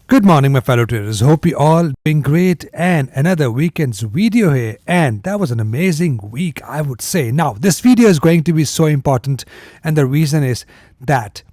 Good morning, my fellow traders. Hope you all doing great, and another weekend's video here, and that was an amazing week, I would say. Now this video is going to be so important, and the reason is that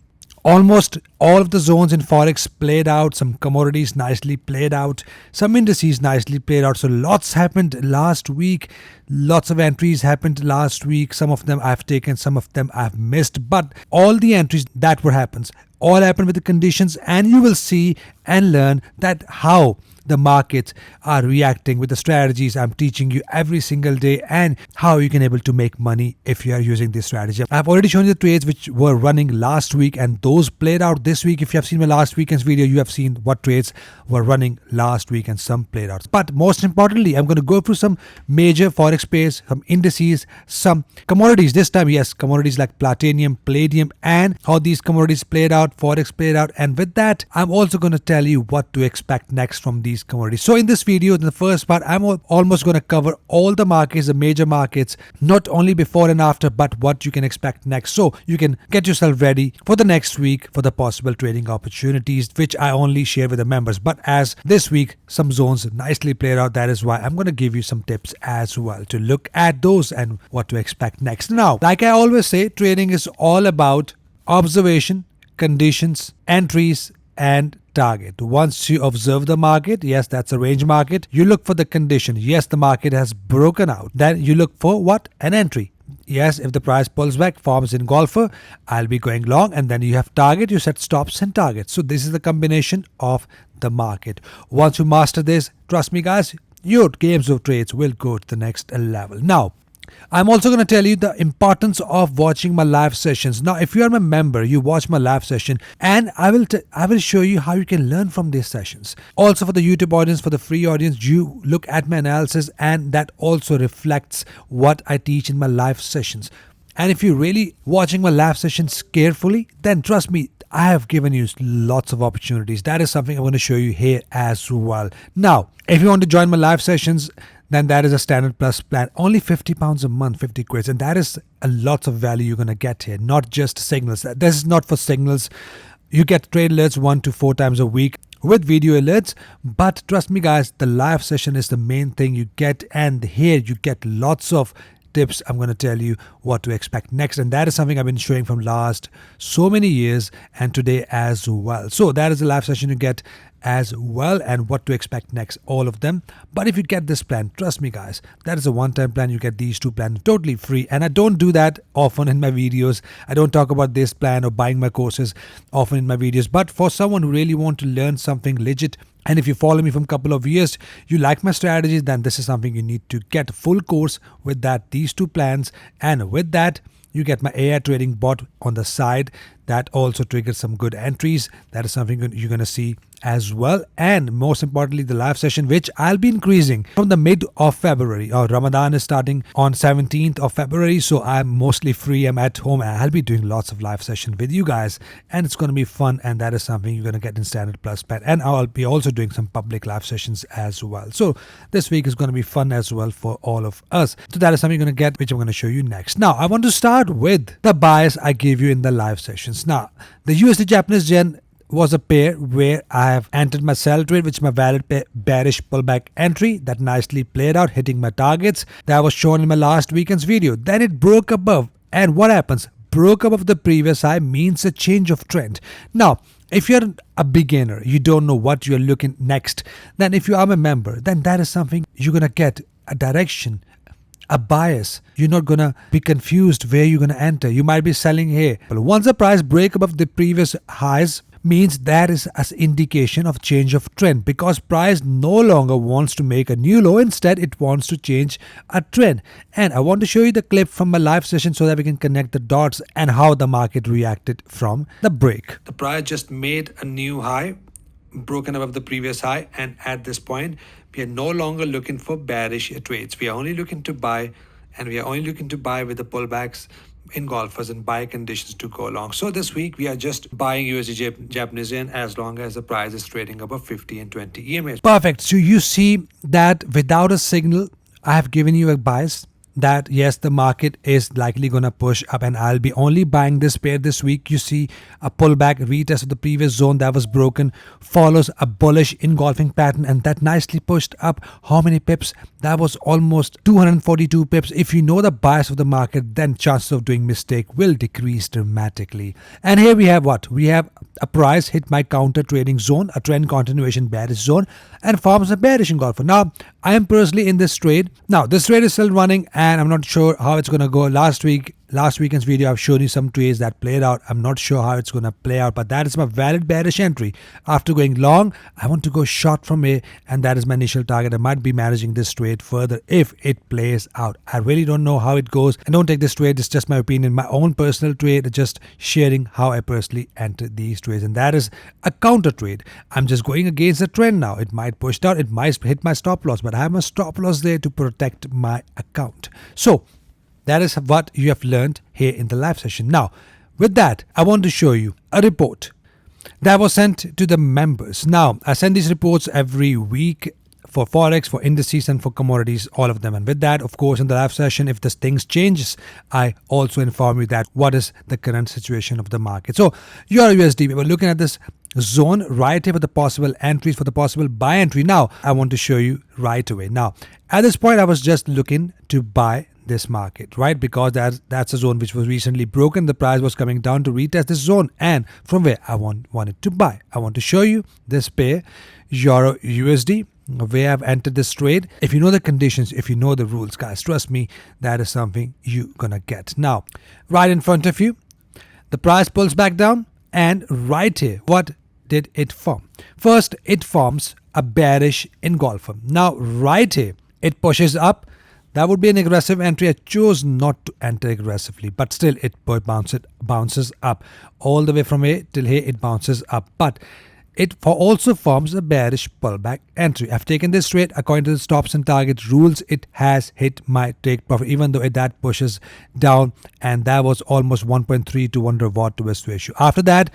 almost all of the zones in forex played out, some commodities nicely played out, some indices nicely played out. So lots happened last week, lots of entries happened last week. Some of them I've taken, some of them I've missed, but all the entries that were happens all happen with the conditions, and you will see and learn that how the markets are reacting with the strategies I'm teaching you every single day, and how you can able to make money if you are using this strategy. I've already shown you the trades which were running last week, and those played out this week. If you have seen my last weekend's video, you have seen what trades were running last week, and some played out. But most importantly, I'm going to go through some major forex pairs, some indices, some commodities this time. Yes, commodities like platinum, palladium, and how these commodities played out, forex played out. And with that, I'm also going to tell you what to expect next from these commodities. So in this video, in the first part, I'm almost going to cover all the markets, the major markets, not only before and after, but what you can expect next, so you can get yourself ready for the next week for the possible trading opportunities, which I only share with the members. But as this week some zones nicely played out, that is why I'm going to give you some tips as well to look at those and what to expect next. Now, like I always say, trading is all about observation, conditions, entries, and target. Once you observe the market, yes, that's a range market, you look for the condition. Yes, the market has broken out. Then you look for what? An entry. Yes, if the price pulls back, forms engulfer, I'll be going long. And then you have target, you set stops and targets. So this is the combination of the market. Once you master this, trust me guys, your games of trades will go to the next level. Now, I'm also going to tell you the importance of watching my live sessions. Now, if you are my member, you watch my live session, and I will show you how you can learn from these sessions. Also, for the YouTube audience, for the free audience, you look at my analysis, and that also reflects what I teach in my live sessions. And if you're really watching my live sessions carefully, then trust me, I have given you lots of opportunities. That is something I'm going to show you here as well. Now, if you want to join my live sessions, then that is a standard plus plan, only £50 a month, 50 quid, and that is a lot of value you're going to get here, not just signals. This is not for signals. You get trade alerts 1 to 4 times a week with video alerts, but trust me guys, the live session is the main thing you get, and here you get lots of tips. I'm going to tell you what to expect next, and that is something I've been showing from last so many years and today as well. So that is the live session you get as well, and what to expect next, all of them. But if you get this plan, trust me guys, that is a one-time plan. You get these two plans totally free, and I don't do that often in my videos. I don't talk about this plan or buying my courses often in my videos, but for someone who really want to learn something legit, and if you follow me from a couple of years, you like my strategies, then this is something you need to get a full course with that, these two plans. And with that, you get my AI trading bot on the side that also triggers some good entries. That is something you're going to see as well. And most importantly, the live session, which I'll be increasing from the mid of February. Ramadan is starting on 17th of February, so I'm mostly free. I'm at home, and I'll be doing lots of live session with you guys, and it's going to be fun. And that is something you're going to get in standard plus plan. And I'll be also doing some public live sessions as well. So this week is going to be fun as well for all of us. So that is something you're going to get, which I'm going to show you next. Now, I want to start with the bias I gave you in the live sessions. Now, the USD Japanese yen was a pair where I have entered my sell trade, which is my valid bearish pullback entry that nicely played out, hitting my targets that was shown in my last weekend's video. Then it broke above, and what happens? Broke above the previous high means a change of trend. Now, if you're a beginner, you don't know what you're looking next, then if you are a member, then that is something you're gonna get a direction, a bias. You're not gonna be confused where you're gonna enter. You might be selling here, but once the price break above the previous highs, means that is an indication of change of trend, because price no longer wants to make a new low. Instead, it wants to change a trend. And I want to show you the clip from my live session so that we can connect the dots and how the market reacted from the break. The price just made a new high, broken above the previous high, and at this point we are no longer looking for bearish trades. We are only looking to buy, and we are only looking to buy with the pullbacks engulfers and buy conditions to go long. So this week we are just buying USD Japanese yen as long as the price is trading above 50 and 20 EMAs. Perfect. So you see that without a signal, I have given you a bias. that yes, the market is likely gonna push up, and I'll be only buying this pair this week. You see a pullback, retest of the previous zone that was broken, follows a bullish engulfing pattern, and that nicely pushed up. How many pips? That was almost 242 pips. If you know the bias of the market, then chances of doing mistake will decrease dramatically. And here we have what? We have a price hit my counter trading zone, a trend continuation bearish zone, and forms a bearish engulfer. Now, I am personally in this trade. Now, this trade is still running, and I'm not sure how it's going to go. Last weekend's video, I've shown you some trades that played out. I'm not sure how it's going to play out, but that is my valid bearish entry. After going long, I want to go short from here, and that is my initial target. I might be managing this trade further if it plays out. I really don't know how it goes, and don't take this trade. It's just my opinion, my own personal trade, just sharing how I personally enter these trades, and that is a counter trade. I'm just going against the trend now. It might push down, it might hit my stop loss, but I have a stop loss there to protect my account. So that is what you have learned here in the live session. Now, with that, I want to show you a report that was sent to the members. Now, I send these reports every week for Forex, for indices, and for commodities, all of them. And with that, of course, in the live session, if this things changes, I also inform you that what is the current situation of the market. So, EURUSD, we were looking at this zone right here for the possible entries, for the possible buy entry. Now, I want to show you right away. Now, at this point, I was just looking to buy this market, right? Because that's a zone which was recently broken. The price was coming down to retest this zone, and from where I wanted to buy. I want to show you this pair, Euro USD, where I've entered this trade. If you know the conditions, if you know the rules, guys, trust me, that is something you're gonna get. Now, right in front of you, the price pulls back down, and right here, what did it form? First, it forms a bearish engulfer. Now, right here, it pushes up. That would be an aggressive entry. I chose not to enter aggressively, but still it bounces up all the way from here till here. It bounces up, but it also forms a bearish pullback entry. I've taken this trade according to the stops and target rules. It has hit my take profit, even though that pushes down, and that was almost 1.3 to 1 reward to risk ratio. After that,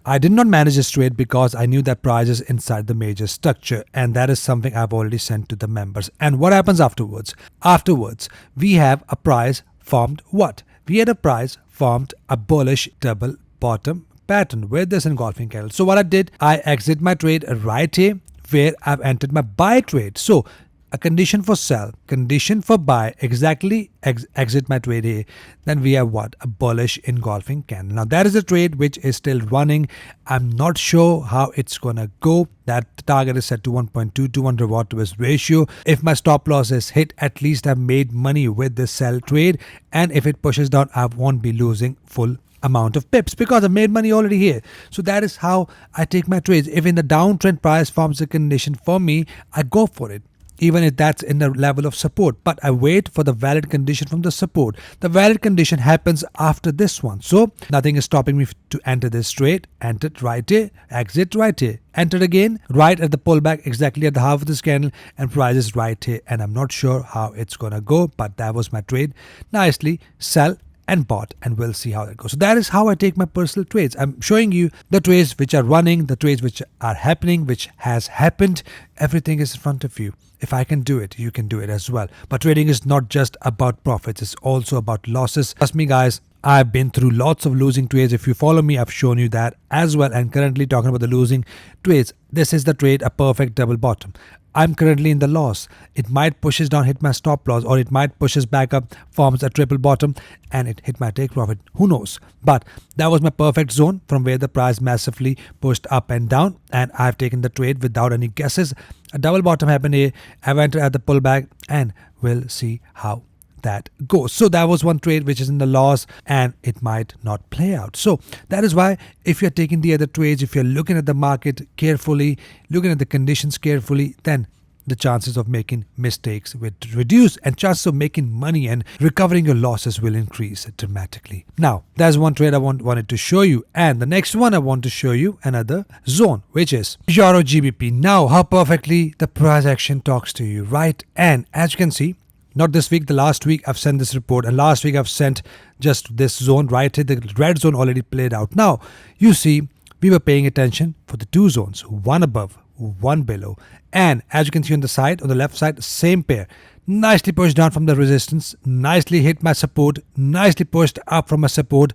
I did not manage this trade because I knew that price is inside the major structure, and that is something I've already sent to the members. And what happens afterwards? Afterwards, we have a price formed what? We had a price formed a bullish double bottom pattern with this engulfing candle. So what I did, I exit my trade right here where I've entered my buy trade. So a condition for sell, condition for buy, exactly exit my trade here. Then we have what? A bullish engulfing candle. Now that is a trade which is still running. I'm not sure how it's gonna go. That target is set to 1.2 to 1 reward to risk ratio. If my stop loss is hit, at least I've made money with this sell trade. And if it pushes down, I won't be losing full amount of pips because I've made money already here. So that is how I take my trades. If in the downtrend price forms a condition for me, I go for it, even if that's in the level of support. But I wait for the valid condition from the support. The valid condition happens after this one. So nothing is stopping me to enter this trade. Enter right here, exit right here, enter again right at the pullback, exactly at the half of this candle, and price is right here. And I'm not sure how it's gonna go, but that was my trade. Nicely sell and bought, and we'll see how that goes. So that is how I take my personal trades. I'm showing you the trades which are running, the trades which are happening, which has happened. Everything is in front of you. If I can do it, you can do it as well. But trading is not just about profits, it's also about losses. Trust me, guys, I've been through lots of losing trades. If you follow me, I've shown you that as well. And currently talking about the losing trades, this is the trade, a perfect double bottom. I'm currently in the loss. It might pushes down, hit my stop loss, or it might pushes back up, forms a triple bottom, and it hit my take profit. Who knows? But that was my perfect zone from where the price massively pushed up and down, and I've taken the trade without any guesses. A double bottom happened here. I've entered at the pullback, and we'll see how that goes. So that was one trade which is in the loss, and it might not play out. So that is why if you're taking the other trades, if you're looking at the market carefully, looking at the conditions carefully, then the chances of making mistakes will reduce, and chances of making money and recovering your losses will increase dramatically. Now, there's one trade I wanted to show you, and the next one I want to show you another zone, which is EURGBP. Now, how perfectly the price action talks to you, right? And as you can see, not this week, the last week I've sent this report, and last week I've sent just this zone right here. The red zone already played out. Now, you see, we were paying attention for the two zones, one above, one below. And as you can see on the side, on the left side, same pair. nicely pushed down from the resistance, nicely hit my support, nicely pushed up from my support.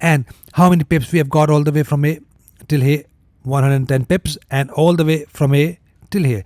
And how many pips we have got all the way from here till here? 110 pips, and all the way from here till here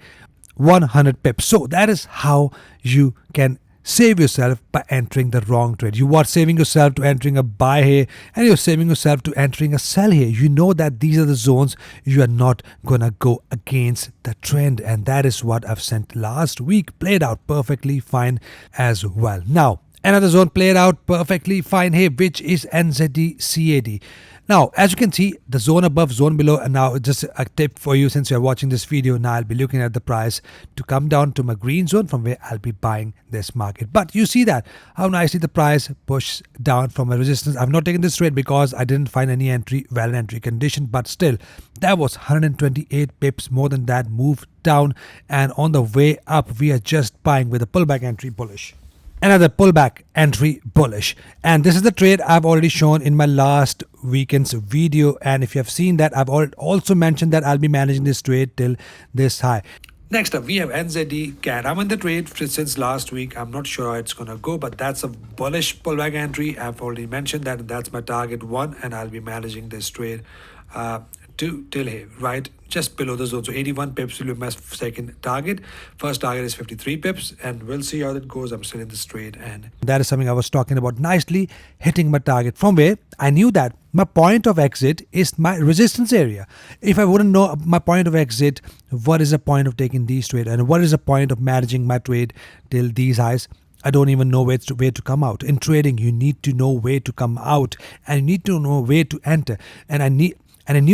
100 pips. So that is how you can save yourself by entering the wrong trade. You are saving yourself to entering a buy here, and you're saving yourself to entering a sell here. You know that these are the zones you are not gonna go against the trend, and that is what I've sent last week. Played out perfectly fine as well. Now another zone played out perfectly fine here, which is NZDCAD. Now, as you can see, the zone above, zone below, and now just a tip for you since you're watching this video, now I'll be looking at the price to come down to my green zone from where I'll be buying this market. But you see that, how nicely the price pushed down from a resistance. I've not taken this trade because I didn't find any entry, valid entry condition, but still, that was 128 pips more than that move down, and on the way up, we are just buying with a pullback entry bullish. Another pullback entry bullish, and this is the trade I've already shown in my last weekend's video, and if you have seen that, I've also mentioned that I'll be managing this trade till this high. Next up, we have NZDCAD. I'm in the trade since last week. I'm not sure how it's gonna go, but that's a bullish pullback entry. I've already mentioned that that's my target one, and I'll be managing this trade till here, right just below the zone. So 81 pips will be my second target. First target is 53 pips, and we'll see how that goes. I'm still in this trade, and that is something I was talking about, nicely hitting my target from where I knew that my point of exit is my resistance area. If I wouldn't know my point of exit, what is the point of taking these trades, and what is the point of managing my trade till these highs? I don't even know where to come out. In trading, you need to know where to come out, and you need to know where to enter, and I knew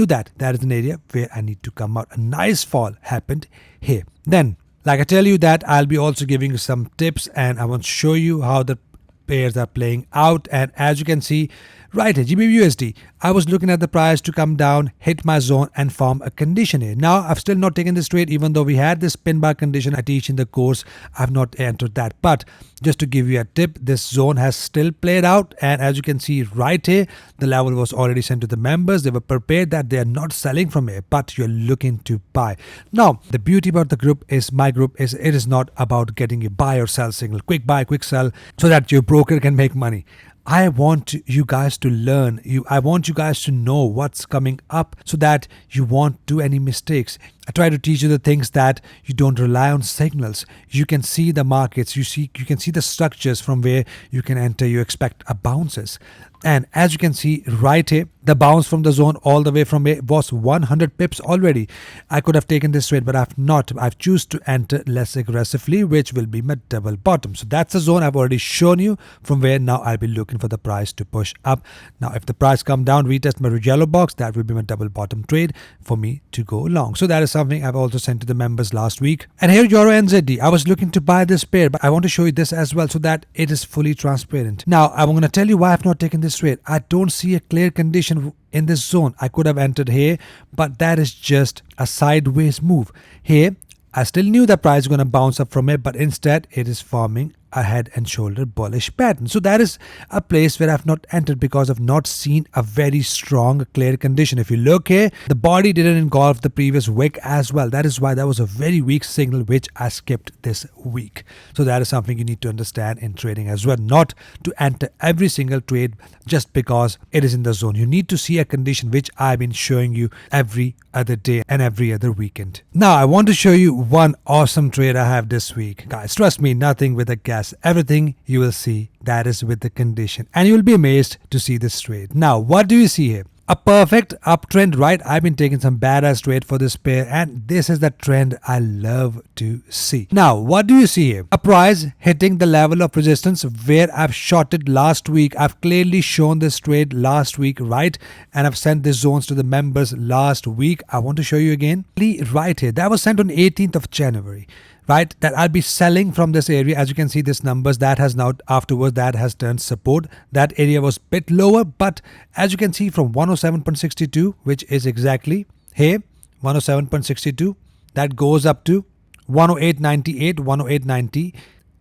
that is an area where I need to come out. A nice fall happened here. Then, like I tell you that, I'll be also giving you some tips, and I want to show you how the pairs are playing out. And as you can see right here, GBPUSD, I was looking at the price to come down, hit my zone, and form a condition here. Now I've still not taken this trade, even though we had this pin bar condition I teach in the course. I've not entered that, but just to give you a tip, this zone has still played out, and as you can see right here, the level was already sent to the members. They were prepared that they are not selling from here, but you're looking to buy. Now the beauty about the group is, my group is, it is not about getting a buy or sell signal, quick buy, quick sell, so that your broker can make money. I want you guys to learn. I want you guys to know what's coming up so that you won't do any mistakes. I try to teach you the things that you don't rely on signals. You can see the markets, you can see the structures from where you can enter. You expect a bounces. And as you can see right here, the bounce from the zone all the way from here was 100 pips already. I could have taken this trade, but I've not. I've choose to enter less aggressively, which will be my double bottom. So that's the zone I've already shown you from where now I'll be looking for the price to push up. Now if the price come down, retest my yellow box, that will be my double bottom trade for me to go long. So that is something I've also sent to the members last week. And here EURNZD, I was looking to buy this pair, but I want to show you this as well so that it is fully transparent. Now I'm going to tell you why I've not taken this trade. I don't see a clear condition in this zone. I could have entered here, but that is just a sideways move. Here I still knew the price is going to bounce up from it, but instead it is forming a head and shoulder bullish pattern. So that is a place where I've not entered because I've not seen a very strong clear condition. If you look here, the body didn't engulf the previous wick as well. That is why that was a very weak signal which I skipped this week. So that is something you need to understand in trading as well, not to enter every single trade just because it is in the zone. You need to see a condition which I've been showing you every other day and every other weekend. Now I want to show you one awesome trade I have this week. Guys, trust me, nothing with a gas. Everything you will see, that is with the condition, and you will be amazed to see this trade. Now what do you see here? A perfect uptrend, right? I've been taking some badass trade for this pair, and this is the trend I love to see. Now what do you see here? A price hitting the level of resistance where I've shorted last week. I've clearly shown this trade last week, right? And I've sent these zones to the members last week. I want to show you again right here. That was sent on 18th of January. Right, that I'll be selling from this area. As you can see, this numbers that has now afterwards that has turned support. That area was bit lower, but as you can see from 107.62, which is exactly here 107.62, that goes up to 108.98, 108.90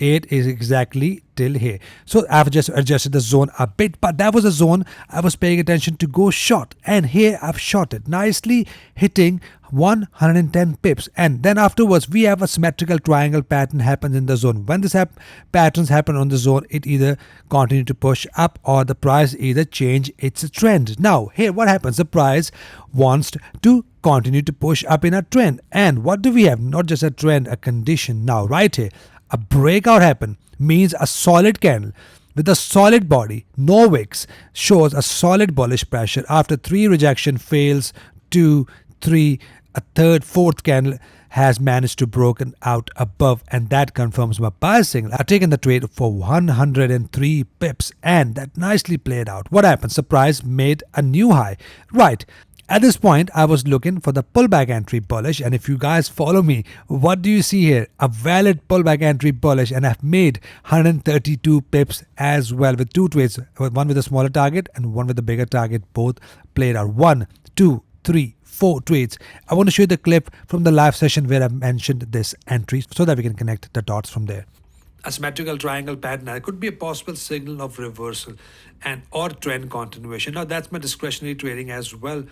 8 is exactly till here. So I've just adjusted the zone a bit, but that was a zone I was paying attention to go short, and here I've shorted nicely, hitting 110 pips, and then afterwards we have a symmetrical triangle pattern happens in the zone. When this patterns happen on the zone, it either continue to push up or the price either change its trend. Now here what happens, the price wants to continue to push up in a trend, and what do we have? Not just a trend, a condition. Now right here a breakout happen, means a solid candle with a solid body, no wicks, shows a solid bullish pressure. After 3 rejection, fails 2, 3, a third, fourth candle has managed to broken out above, and that confirms my buy signal. I've taken the trade for 103 pips, and that nicely played out. What happened? Surprise, made a new high. Right. At this point, I was looking for the pullback entry bullish, and if you guys follow me, what do you see here? A valid pullback entry bullish, and I've made 132 pips as well with 2 trades, one with a smaller target and one with a bigger target. Both played out. 1, 2, 3, 4 trades. I want to show you the clip from the live session where I mentioned this entry so that we can connect the dots from there. A symmetrical triangle pattern, it could be a possible signal of reversal and or trend continuation. Now that's my discretionary trading as well.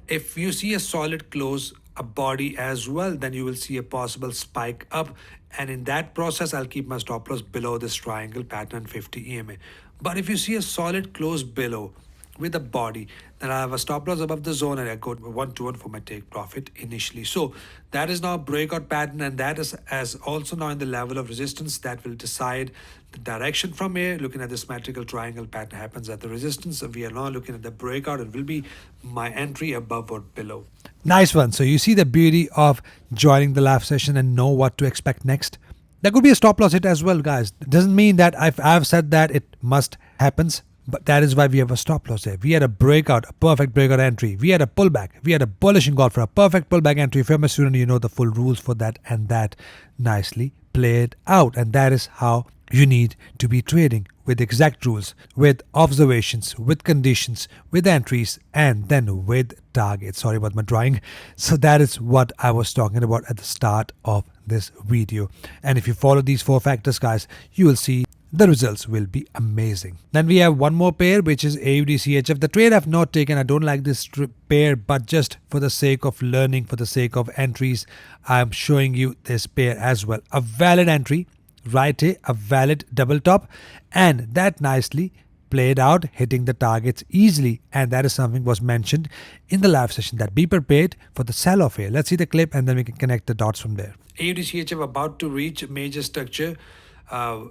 If you see a solid close, a body as well, then you will see a possible spike up, and in that process I'll keep my stop loss below this triangle pattern 50 EMA. But if you see a solid close below with a body, then I have a stop loss above the zone, and I go 1-1 for my take profit initially. So that is now a breakout pattern, and that is as also now in the level of resistance that will decide the direction from here. Looking at the symmetrical triangle pattern happens at the resistance, and we are now looking at the breakout. It will be my entry above or below. Nice one. So you see the beauty of joining the live session and know what to expect next. There could be a stop loss hit as well, guys. It doesn't mean that I've said that it must happens. But that is why we have a stop loss there. We had a breakout, a perfect breakout entry. We had a pullback. We had a bullish engulfer, a perfect pullback entry. If you're a student, you know the full rules for that, and that nicely played out. And that is how you need to be trading, with exact rules, with observations, with conditions, with entries, and then with targets. Sorry about my drawing. So that is what I was talking about at the start of this video. And if you follow these 4 factors, guys, you will see the results will be amazing. Then we have one more pair, which is AUDCHF. The trade I've not taken. I don't like this pair, but just for the sake of learning, for the sake of entries, I'm showing you this pair as well. A valid entry right here, a valid double top, and that nicely played out, hitting the targets easily, and that is something was mentioned in the live session, that be prepared for the sell-off here. Let's see the clip and then we can connect the dots from there. AUDCHF about to reach major structure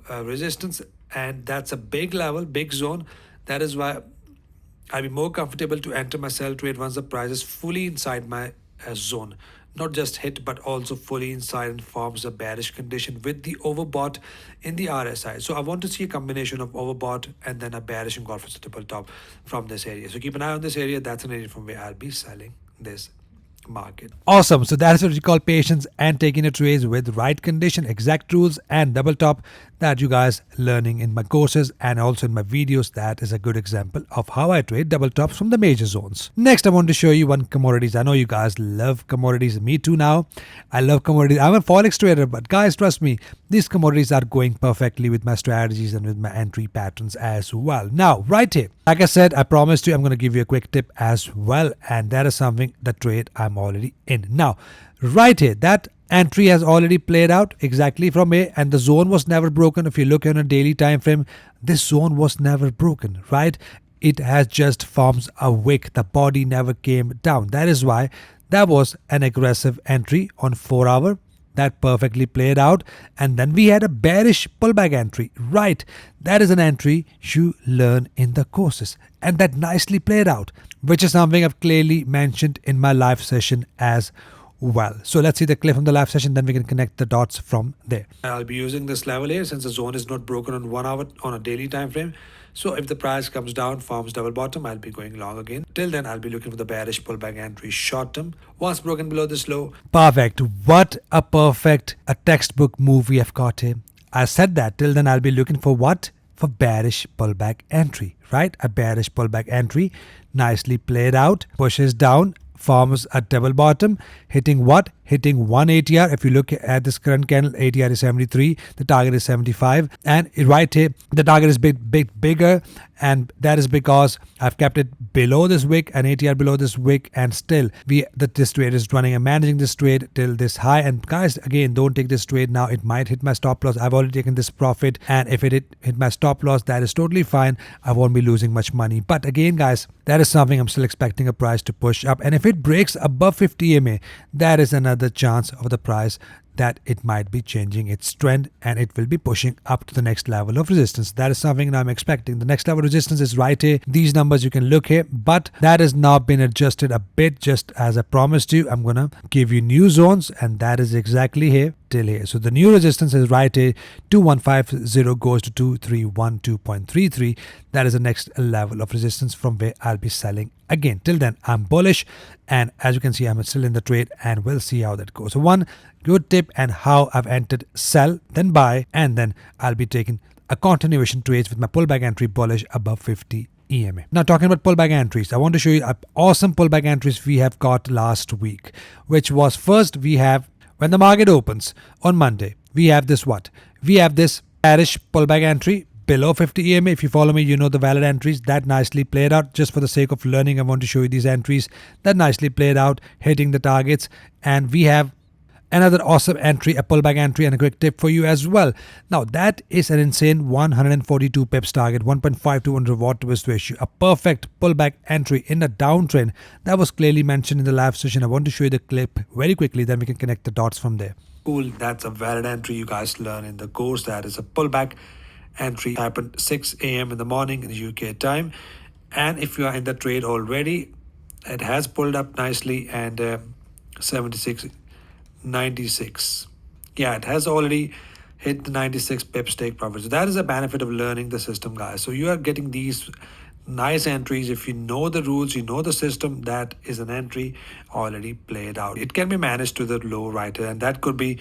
resistance, and that's a big level, big zone. That is why I'll be more comfortable to enter my sell trade once the price is fully inside my zone. Not just hit, but also fully inside and forms a bearish condition with the overbought in the RSI. So I want to see a combination of overbought and then a bearish engulfer triple top from this area. So keep an eye on this area. That's an area from where I'll be selling this market. Awesome. So that is what we call patience and taking a trades with right condition, exact rules, and double top that you guys learning in my courses and also in my videos. That is a good example of how I trade double tops from the major zones. Next, I want to show you one commodities. I know you guys love commodities. Me too now. I love commodities. I'm a forex trader, but guys, trust me, these commodities are going perfectly with my strategies and with my entry patterns as well. Now, right here, like I said, I promised you I'm going to give you a quick tip as well, and that is something, the trade I'm already in. Now, right here, that entry has already played out exactly from here, and the zone was never broken. If you look on a daily time frame, this zone was never broken, right? It has just forms a wick. The body never came down. That is why that was an aggressive entry on 4 hour. That perfectly played out, and then we had a bearish pullback entry, right? That is an entry you learn in the courses, and that nicely played out, which is something I've clearly mentioned in my live session as well. So let's see the clip from the live session, then we can connect the dots from there. I'll be using this level here since the zone is not broken on 1 hour on a daily time frame. So if the price comes down, forms double bottom, I'll be going long again. Till then, I'll be looking for the bearish pullback entry short term. Once broken below this low. Perfect. What a perfect, a textbook move we have got here. I said that. Till then, I'll be looking for what? For bearish pullback entry, right? A bearish pullback entry nicely played out, pushes down, forms a double bottom, hitting what? Hitting 1 ATR. If you look at this current candle, ATR is 73, the target is 75, and right here the target is bigger, and that is because I've kept it below this wick and ATR below this wick, and still this trade is running. I'm managing this trade till this high, and guys, again, don't take this trade now. It might hit my stop loss. I've already taken this profit, and if it hit my stop loss, that is totally fine. I won't be losing much money. But again, guys, that is something I'm still expecting a price to push up, and if it breaks above 50 EMA, that is another chance of the price that it might be changing its trend and it will be pushing up to the next level of resistance. That is something I'm expecting. The next level of resistance is right here. These numbers you can look here, but that has now been adjusted a bit. Just as I promised you, I'm gonna give you new zones, and that is exactly here till here. So the new resistance is right here. 2150 goes to 2312.33. That is the next level of resistance from where I'll be selling again. Till then, I'm bullish, and as you can see, I'm still in the trade, and we'll see how that goes. So one good tip and how I've entered: sell, then buy, and then I'll be taking a continuation trades with my pullback entry bullish above 50 EMA. Now, talking about pullback entries, I want to show you awesome pullback entries we have got last week, which was, first we have when the market opens on Monday, we have this what? We have this bearish pullback entry below 50 EMA. If you follow me, you know the valid entries. That nicely played out. Just for the sake of learning, I want to show you these entries. That nicely played out, hitting the targets. And we have another awesome entry, a pullback entry, and a quick tip for you as well. Now, that is an insane 142 pips target, 1.52 watt to risk ratio, a perfect pullback entry in a downtrend. That was clearly mentioned in the live session. I want to show you the clip very quickly, then we can connect the dots from there. Cool, that's a valid entry you guys learn in the course. That is a pullback entry, happened 6 a.m. in the morning in the UK time. And if you are in the trade already, it has pulled up nicely, and 96. Yeah, it has already hit the 96 pips take profit. So that is a benefit of learning the system, guys. So you are getting these nice entries. If you know the rules, you know the system, that is an entry already played out. It can be managed to the low right here, and that could be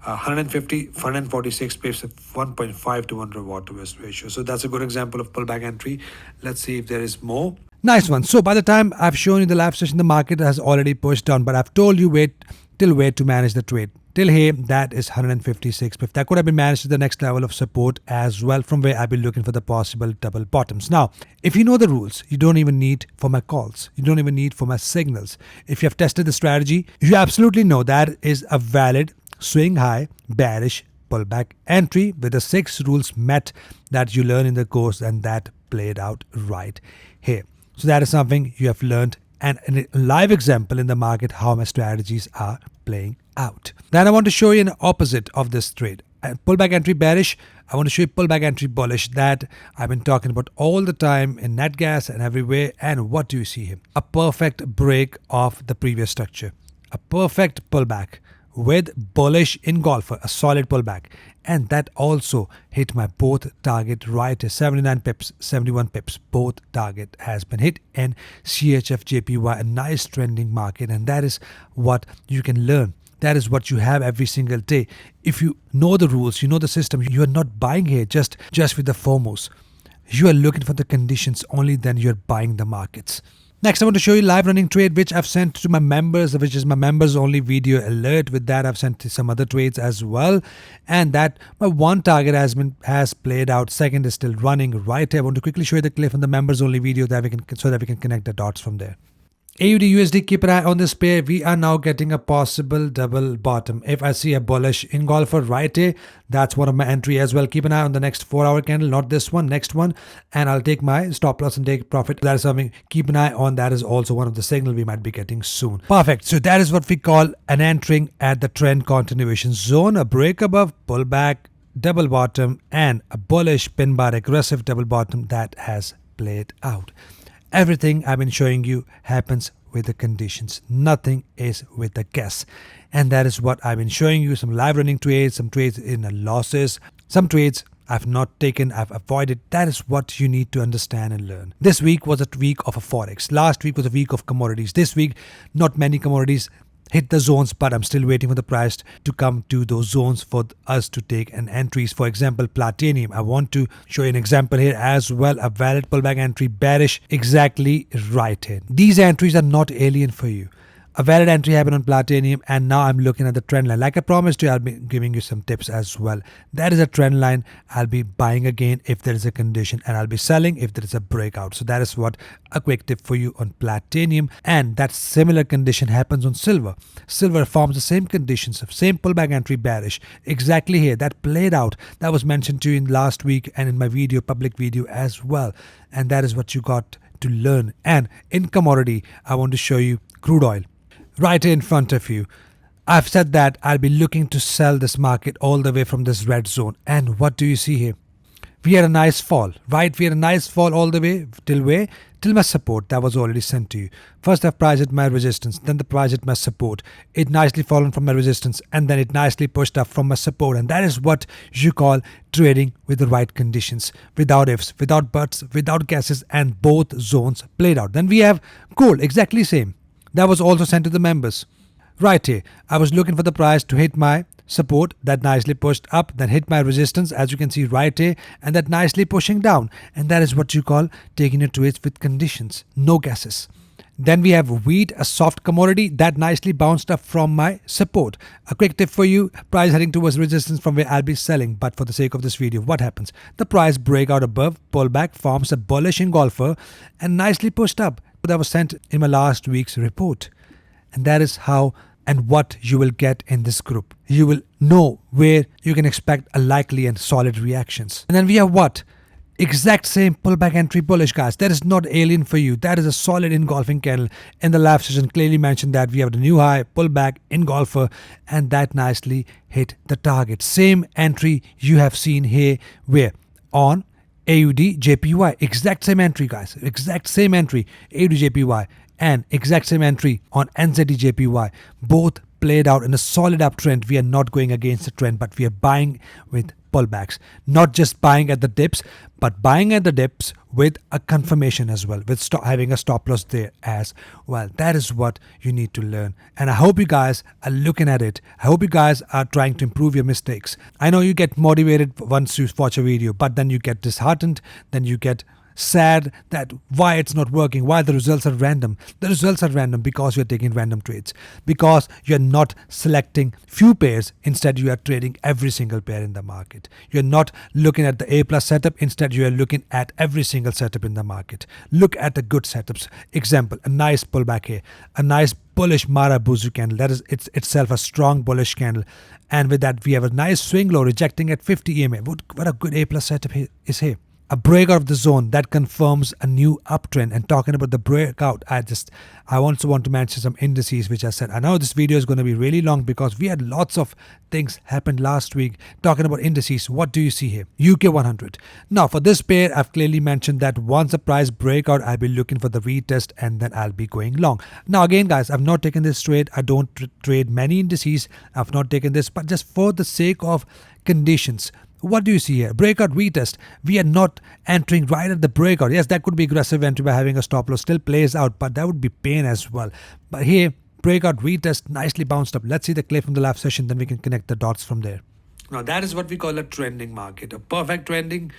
146 pips, 1.5 to 100 watt to risk ratio. So that's a good example of pullback entry. Let's see if there is more. Nice one. So by the time I've shown you the live session, the market has already pushed down, but I've told you wait to manage the trade. Till here, that is 156 pips. That could have been managed to the next level of support as well, from where I've been looking for the possible double bottoms. Now, if you know the rules, you don't even need for my calls. You don't even need for my signals. If you have tested the strategy, you absolutely know that is a valid swing high bearish pullback entry with the 6 rules met that you learn in the course, and that played out right here. So that is something you have learned, and a live example in the market how my strategies are playing out. Then I want to show you an opposite of this trade. Pullback entry bearish, I want to show you pullback entry bullish, that I've been talking about all the time in net gas and everywhere. And what do you see here? A perfect break of the previous structure, a perfect pullback with bullish engulfer, a solid pullback, and that also hit my both target right here, 79 pips, 71 pips. Both target has been hit in CHFJPY, a nice trending market, and that is what you can learn. That is what you have every single day. If you know the rules, you know the system, you are not buying here just with the foremost. You are looking for the conditions, only then you're buying the markets. Next, I want to show you live running trade, which I've sent to my members, which is my members only video alert. With that, I've sent some other trades as well, and that my one target has played out. Second is still running right here. I want to quickly show you the clip on the members only video that we can connect the dots from there. AUDUSD, keep an eye on this pair. We are now getting a possible double bottom. If I see a bullish engulfer right here, that's one of my entry as well. Keep an eye on the next 4-hour candle, not this one, next one, and I'll take my stop loss and take profit. That is something keep an eye on. That is also one of the signal we might be getting soon. Perfect. So that is what we call an entering at the trend continuation zone, a break above, pullback, double bottom, and a bullish pin bar aggressive double bottom that has played out. Everything I've been showing you happens with the conditions. Nothing is with the guess. And that is what I've been showing you. Some live running trades, some trades in losses, some trades I've not taken, I've avoided. That is what you need to understand and learn. This week was a week of a forex. Last week was a week of commodities. This week, not many commodities hit the zones, but I'm still waiting for the price to come to those zones for us to take an entries. For example, Palladium. I want to show you an example here as well. A valid pullback entry, bearish, exactly right here. These entries are not alien for you. a valid entry happened on Palladium, and now I'm looking at the trend line. Like I promised you, I'll be giving you some tips as well. That is a trend line. I'll be buying again if there is a condition, and I'll be selling if there is a breakout. So that is what a quick tip for you on Palladium, and that similar condition happens on silver. Silver forms the same conditions, same pullback entry bearish, exactly here. That played out. That was mentioned to you in last week and in my video, public video as well. And that is what you got to learn. And in commodity, I want to show you crude oil. Right here in front of you, I've said that I'll be looking to sell this market all the way from this red zone. And what do you see here? We had a nice fall, right? We had a nice fall all the way till where? Till my support that was already sent to you. First I've priced at my resistance, then the price at my support. It nicely fallen from my resistance, and then it nicely pushed up from my support. And that is what you call trading with the right conditions, without ifs, without buts, without guesses, and both zones played out. Then we have gold, exactly same. That was also sent to the members. Right here, I was looking for the price to hit my support, that nicely pushed up, then hit my resistance, as you can see right here, and that nicely pushing down. And that is what you call taking your trades with conditions, no guesses. Then we have wheat, a soft commodity that nicely bounced up from my support. A quick tip for you, price heading towards resistance from where I'll be selling. But for the sake of this video, what happens? The price break out above, pull back, forms a bullish engulfer, and nicely pushed up. That was sent in my last week's report. And that is how and what you will get in this group. You will know where you can expect a likely and solid reactions. And then we have what? Exact same pullback entry bullish, guys. That is not alien for you. That is a solid engulfing candle. In the last session, clearly mentioned that we have the new high, pullback, engulfer, and that nicely hit the target. Same entry you have seen here where? On AUDJPY. Exact same entry, guys. Exact same entry. AUDJPY. And exact same entry on NZDJPY. Both played out in a solid uptrend. We are not going against the trend, but we are buying with pullbacks. Not just buying at the dips, but buying at the dips with a confirmation as well, with having a stop loss there as well. That is what you need to learn. And I hope you guys are looking at it. I hope you guys are trying to improve your mistakes. I know you get motivated once you watch a video, but then you get disheartened, then you get sad that why it's not working, why the results are random. The results are random because you're taking random trades, because you're not selecting few pairs, instead you are trading every single pair in the market. You're not looking at the A plus setup, instead you are looking at every single setup in the market. Look at the good setups. Example, a nice pullback here, a nice bullish Marabuzu candle, that is itself a strong bullish candle, and with that we have a nice swing low rejecting at 50 EMA. What a good A plus setup is here. A breakout of the zone that confirms a new uptrend. And talking about the breakout, I also want to mention some indices which I said. I know this video is going to be really long because we had lots of things happened last week. Talking about indices, what do you see here? UK 100. Now for this pair, I've clearly mentioned that once the price breakout, I'll be looking for the retest and then I'll be going long. Now again guys, I've not taken this trade. I don't trade many indices. I've not taken this, but just for the sake of conditions. What do you see here? Breakout retest. We are not entering right at the breakout. Yes, that could be aggressive entry by having a stop loss. Still plays out, but that would be pain as well. But here, breakout retest nicely bounced up. Let's see the clip from the last session, then we can connect the dots from there. Now that is what we call a trending market, a perfect trending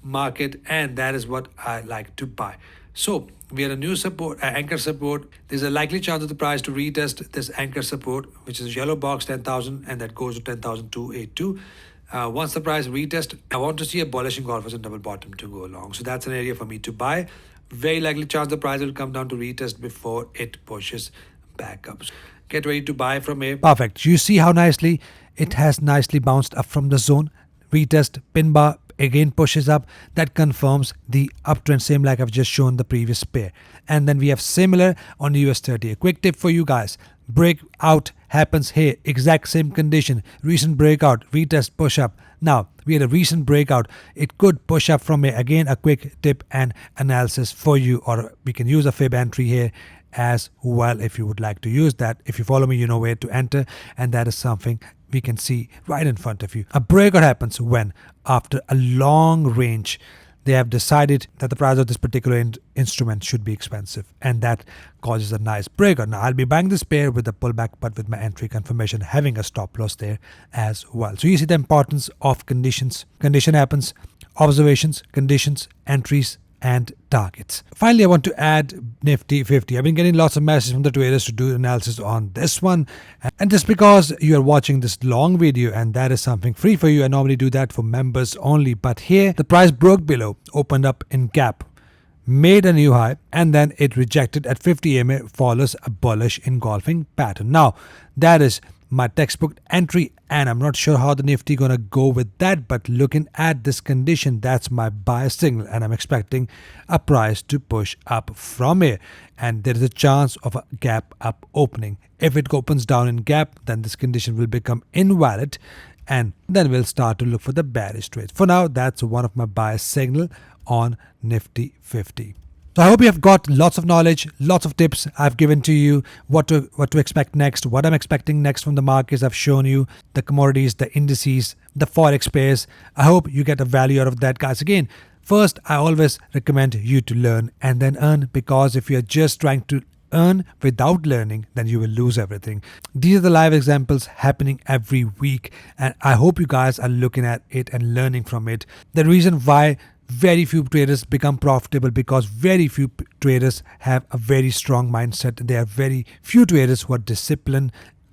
market, and that is what I like to buy. So we had a new support, anchor support. There's a likely chance of the price to retest this anchor support, which is yellow box 10,000, and that goes to 10,282. Once the price retest, I want to see a bullish engulfers and double bottom to go along. So that's an area for me to buy. Very likely chance the price will come down to retest before it pushes back up. So get ready to buy from here. Perfect. You see how nicely it has nicely bounced up from the zone. Retest, pin bar, again pushes up. That confirms the uptrend, same like I've just shown the previous pair. And then we have similar on US30. A quick tip for you guys. Breakout happens here, exact same condition, recent breakout, retest, push up. Now we had a recent breakout, it could push up from here. Again, a quick tip and analysis for you, or we can use a fib entry here as well if you would like to use that. If you follow me, you know where to enter, and that is something we can see right in front of you. A breakout happens when, after a long range, they have decided that the price of this particular instrument should be expensive, and that causes a nice breakout. Now I'll be buying this pair with a pullback, but with my entry confirmation, having a stop loss there as well. So you see the importance of conditions. Condition happens, observations, conditions, entries, and targets. Finally, I want to add Nifty 50. I've been getting lots of messages from the traders to do analysis on this one. And just because you are watching this long video and that is something free for you, I normally do that for members only. But here, the price broke below, opened up in gap, made a new high, and then it rejected at 50 EMA, follows a bullish engulfing pattern. Now, that is my textbook entry, and I'm not sure how the Nifty gonna go with that, but looking at this condition, that's my buy signal, and I'm expecting a price to push up from here, and there is a chance of a gap up opening. If it opens down in gap, then this condition will become invalid, and then we'll start to look for the bearish trades. For now, that's one of my buy signal on Nifty 50. So I hope you have got lots of knowledge, lots of tips I've given to you, what to expect next, what I'm expecting next from the markets. I've shown you the commodities, the indices, the forex pairs. I hope you get a value out of that, guys. Again, first, I always recommend you to learn and then earn, because if you're just trying to earn without learning, then you will lose everything. These are the live examples happening every week, and I hope you guys are looking at it and learning from it. The reason why very few traders become profitable, because very few traders have a very strong mindset. There are very few traders who are disciplined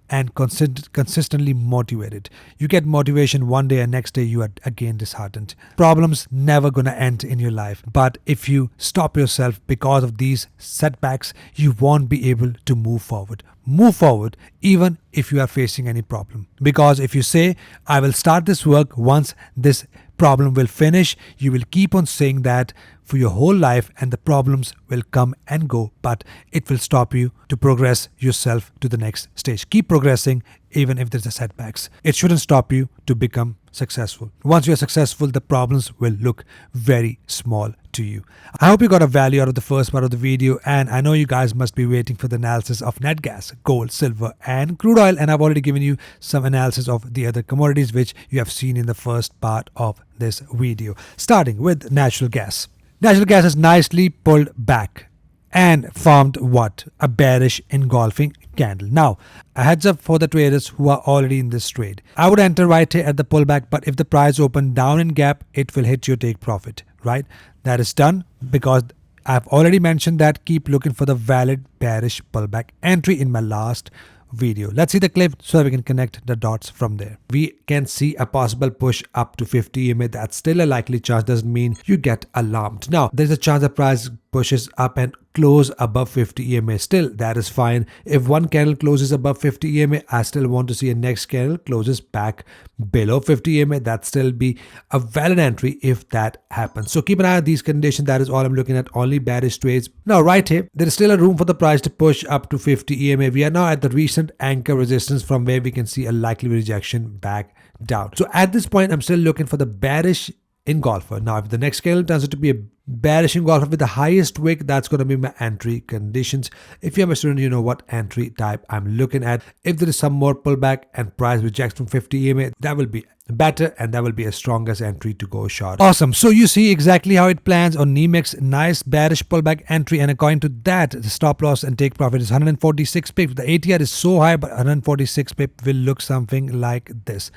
and consistently motivated. You get motivation one day and next day you are again disheartened. Problems never gonna end in your life, but if you stop yourself because of these setbacks, you won't be able to move forward. Move forward even if you are facing any problem, because if you say, I will start this work once this problem will finish, you will keep on saying that for your whole life, and the problems will come and go, but it will stop you to progress yourself to the next stage. Keep progressing even if there's a setbacks. It shouldn't stop you to become successful. Once you're successful, the problems will look very small to you. I hope you got a value out of the first part of the video, and I know you guys must be waiting for the analysis of net gas, gold, silver, and crude oil, and I've already given you some analysis of the other commodities which you have seen in the first part of this video. Starting with natural gas. Natural gas has nicely pulled back and formed what? A bearish engulfing candle. Now, a heads up for the traders who are already in this trade. I would enter right here at the pullback, but if the price open down in gap, it will hit your take profit, right? That is done, because I've already mentioned that keep looking for the valid bearish pullback entry in my last video. Let's see the clip so that we can connect the dots from there. We can see a possible push up to 50 EMA. That's still a likely chance, doesn't mean you get alarmed. Now, there's a chance the price pushes up and close above 50 EMA. Still, that is fine. If one candle closes above 50 EMA, I still want to see a next candle closes back below 50 EMA. That still be a valid entry if that happens. So keep an eye on these conditions. That is all I'm looking at, only bearish trades. Now, right here, there is still a room for the price to push up to 50 EMA. We are now at the recent anchor resistance from where we can see a likely rejection back down. So at this point, I'm still looking for the bearish engulfer. Now, if the next candle turns out to be a bearish engulfer with the highest wick, that's going to be my entry conditions. If you're a student, you know what entry type I'm looking at. If there is some more pullback and price rejects from 50 EMA, that will be better, and that will be a strongest entry to go short. Awesome. So you see exactly how it plans on NEMEX. Nice bearish pullback entry, and according to that, the stop loss and take profit is 146 pips. The ATR is so high, but 146 pip will look something like this.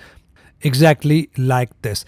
Exactly like this.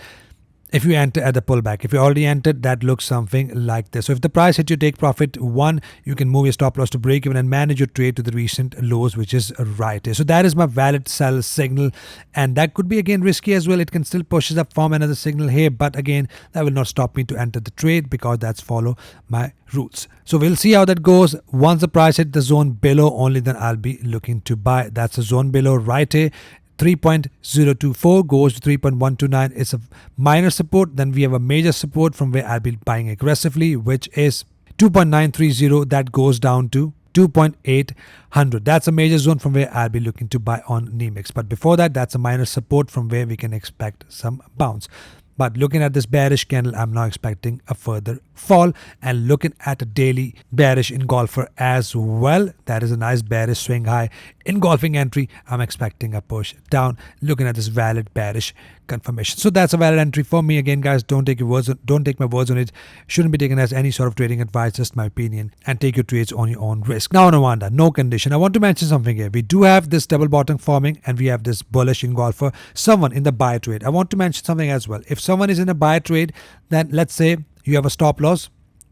If you enter at the pullback, if you already entered, that looks something like this. So if the price hit your take profit 1, you can move your stop loss to break even and manage your trade to the recent lows, which is right here. So that is my valid sell signal, and that could be again risky as well. It can still push up, form another signal here, but again, that will not stop me to enter the trade because that's follow my rules. So we'll see how that goes. Once the price hit the zone below, only then I'll be looking to buy. That's the zone below right here. 3.024 goes to 3.129. It's a minor support. Then we have a major support from where I'll be buying aggressively, which is 2.930. That goes down to 2.800. That's a major zone from where I'll be looking to buy on NEMEX. But before that, that's a minor support from where we can expect some bounce. But looking at this bearish candle, I'm now expecting a further fall, and looking at a daily bearish engulfer as well. That is a nice bearish swing high engulfing entry. I'm expecting a push down. Looking at this valid bearish confirmation. So that's a valid entry for me. Again, guys, don't take my words on it. Shouldn't be taken as any sort of trading advice, just my opinion, and take your trades on your own risk. Now, Nawanda, no condition. I want to mention something here. We do have this double bottom forming, and we have this bullish engulfer. Someone in the buy trade. I want to mention something as well. If someone is in a buy trade, then let's say you have a stop loss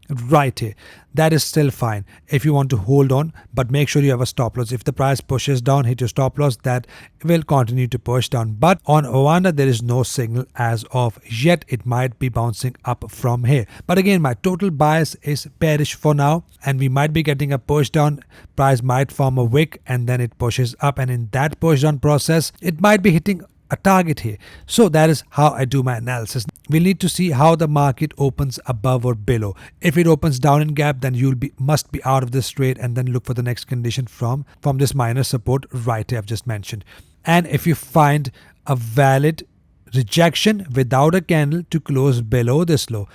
right here, that is still fine if you want to hold on, but make sure you have a stop loss. If the price pushes down, hit your stop loss, that will continue to push down. But on Oanda, there is no signal as of yet. It might be bouncing up from here, but again, my total bias is bearish for now, and we might be getting a push down. Price might form a wick and then it pushes up, and in that push down process, it might be hitting a target here. So that is how I do my analysis. We'll need to see how the market opens above or below. If it opens down in gap, then must be out of this trade and then look for the next condition from this minor support right here I've just mentioned. And if you find a valid rejection without a candle to close below this low,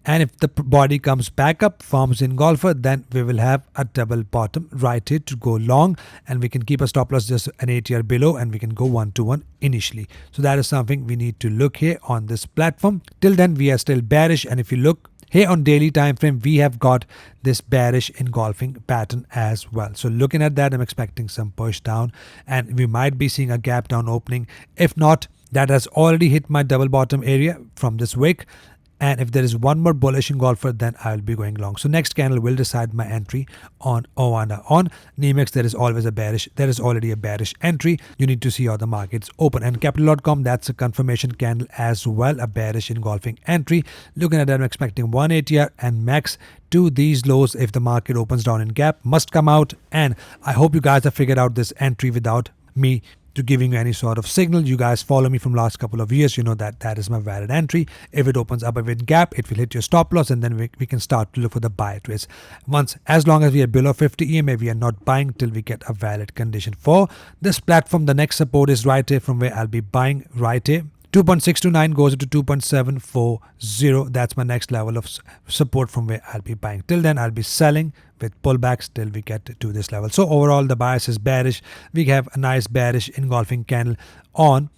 and if the body comes back up, forms engulfer, then we will have a double bottom right here to go long, and we can keep a stop loss just an ATR below, and we can go 1-to-1 initially. So that is something we need to look here on this platform. Till then, we are still bearish, and if you look here on daily time frame, we have got this bearish engulfing pattern as well. So looking at that, I'm expecting some push down, and we might be seeing a gap down opening. If not, that has already hit my double bottom area from this wick. And if there is one more bullish engulfer, then I'll be going long. So next candle will decide my entry on Oanda. On Nemex, there is always a bearish. There is already a bearish entry. You need to see how the markets open. And Capital.com, that's a confirmation candle as well, a bearish engulfing entry. Looking at that, I'm expecting 1 ATR and max to these lows. If the market opens down in gap, must come out. And I hope you guys have figured out this entry without me to giving you any sort of signal. You guys follow me from last couple of years, you know that that is my valid entry. If it opens up a bit gap, it will hit your stop loss, and then we can start to look for the buy trades. As long as we are below 50 EMA, we are not buying till we get a valid condition for this platform. The next support is right here from where I'll be buying right here. 2.629 goes up to 2.740. That's my next level of support from where I'll be buying. Till then, I'll be selling with pullbacks till we get to this level. So overall, the bias is bearish. We have a nice bearish engulfing candle on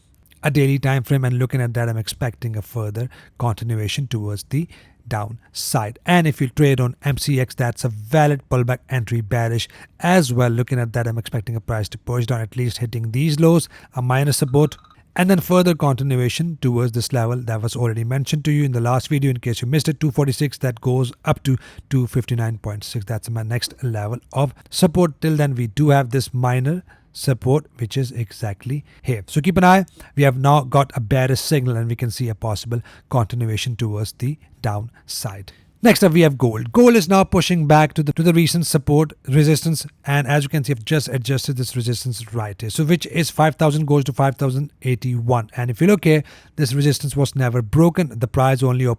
a daily time frame, and looking at that, I'm expecting a further continuation towards the downside. And if you trade on MCX, that's a valid pullback entry, bearish as well. Looking at that, I'm expecting a price to push down, at least hitting these lows, a minor support, and then further continuation towards this level that was already mentioned to you in the last video. In case you missed it, 246, that goes up to 259.6. That's my next level of support. Till then, we do have this minor support, which is exactly here. So keep an eye. We have now got a bearish signal, and we can see a possible continuation towards the downside. Next up, we have gold. Gold is now pushing back to the recent support resistance, and as you can see, I've just adjusted this resistance right here. So which is 5,000 goes to 5,081, and if you look here, this resistance was never broken. The price only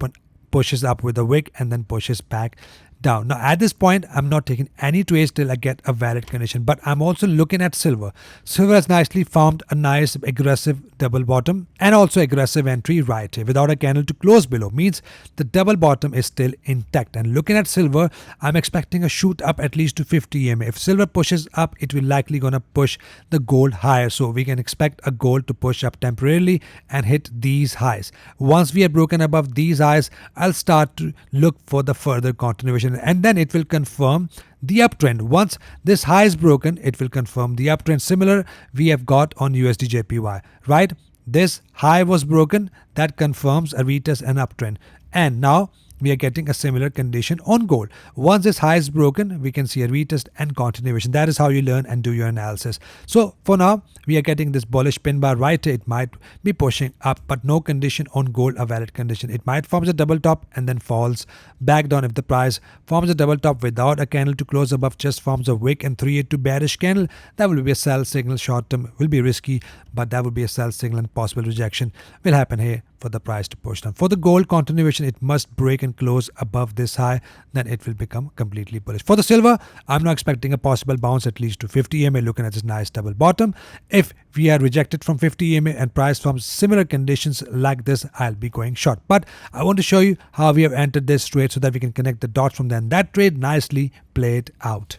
pushes up with a wick and then pushes back down. Now at this point, I'm not taking any trades till I get a valid condition, but I'm also looking at silver. Silver has nicely formed a nice aggressive double bottom and also aggressive entry right here without a candle to close below. Means the double bottom is still intact. And looking at silver, I'm expecting a shoot up at least to 50 EMA. If silver pushes up, it will likely gonna push the gold higher. So we can expect a gold to push up temporarily and hit these highs. Once we are broken above these highs, I'll start to look for the further continuation, and then it will confirm the uptrend. Once this high is broken, it will confirm the uptrend. Similar we have got on USDJPY, right? This high was broken, that confirms a retest and uptrend, and now we are getting a similar condition on gold. Once this high is broken, we can see a retest and continuation. That is how you learn and do your analysis. So for now, we are getting this bullish pin bar right here. It might be pushing up, but no condition on gold, a valid condition. It might form a double top and then falls back down. If the price forms a double top without a candle to close above, just forms a wick and 382 bearish candle, that will be a sell signal. Short term will be risky, but that will be a sell signal, and possible rejection will happen here for the price to push down. For the gold continuation, it must break and close above this high, then it will become completely bullish. For the silver, I'm now expecting a possible bounce at least to 50 EMA, looking at this nice double bottom. If we are rejected from 50 EMA and price forms similar conditions like this, I'll be going short. But I want to show you how we have entered this trade so that we can connect the dots from there, and that trade nicely played out.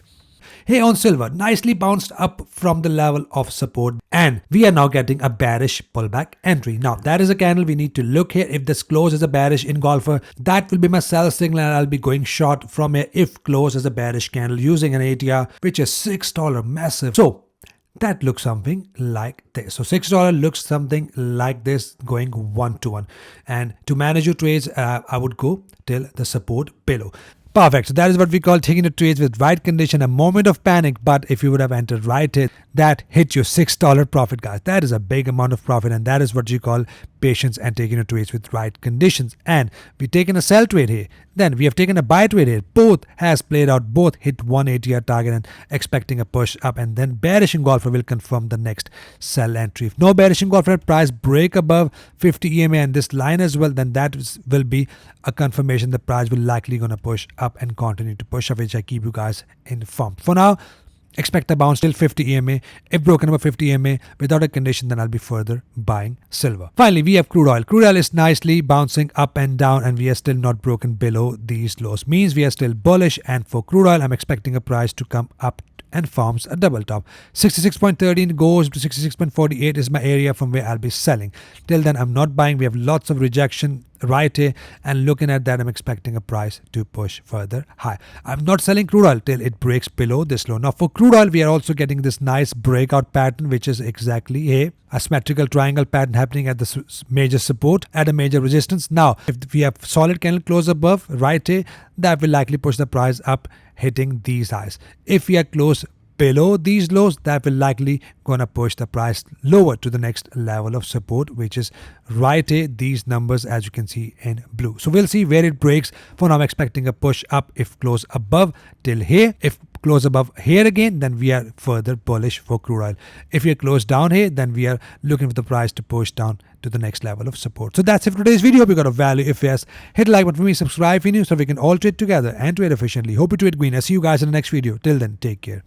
Here on silver, nicely bounced up from the level of support, and we are now getting a bearish pullback entry. Now that is a candle we need to look here. If this close is a bearish engulfer, that will be my sell signal, and I'll be going short from here if close is a bearish candle using an ATR which is $6 massive. So that looks something like this. So $6 looks something like this, going 1-to-1. And to manage your trades, I would go till the support below. Perfect. So that is what we call taking the trades with right condition, a moment of panic. But if you would have entered right here, that hit you $6 profit, guys. That is a big amount of profit, and that is what you call patience and taking the trades with right conditions. And we've taken a sell trade here. Then we have taken a buy trade here. Both has played out. Both hit 180 target and expecting a push up. And then bearish engulfer will confirm the next sell entry. If no bearish engulfer, price break above 50 EMA and this line as well, then that will be a confirmation the price will likely going to push up and continue to push up, which I keep you guys informed. For now, expect a bounce till 50 EMA. If broken above 50 EMA without a condition, then I'll be further buying silver. Finally, we have crude oil. Crude oil is nicely bouncing up and down, and we are still not broken below these lows. Means we are still bullish, and for crude oil, I'm expecting a price to come up and forms a double top. 66.13 goes to 66.48 is my area from where I'll be selling. Till then, I'm not buying. We have lots of rejection right here, and looking at that, I'm expecting a price to push further high. I'm not selling crude oil till it breaks below this low. Now for crude oil, we are also getting this nice breakout pattern, which is exactly a symmetrical triangle pattern happening at the major support, at a major resistance. Now if we have solid candle close above right here, that will likely push the price up, hitting these highs. If we are close below these lows, that will likely gonna push the price lower to the next level of support, which is right here, these numbers as you can see in blue. So we'll see where it breaks. For now, I'm expecting a push up if close above till here. If close above here again, then we are further bullish for crude oil. If we are close down here, then we are looking for the price to push down to the next level of support. So that's it for today's video. Hope you got a value. If yes, hit a like button for me, subscribe if you're new, so we can all trade together and trade efficiently. Hope you trade green. I'll see you guys in the next video. Till then, take care.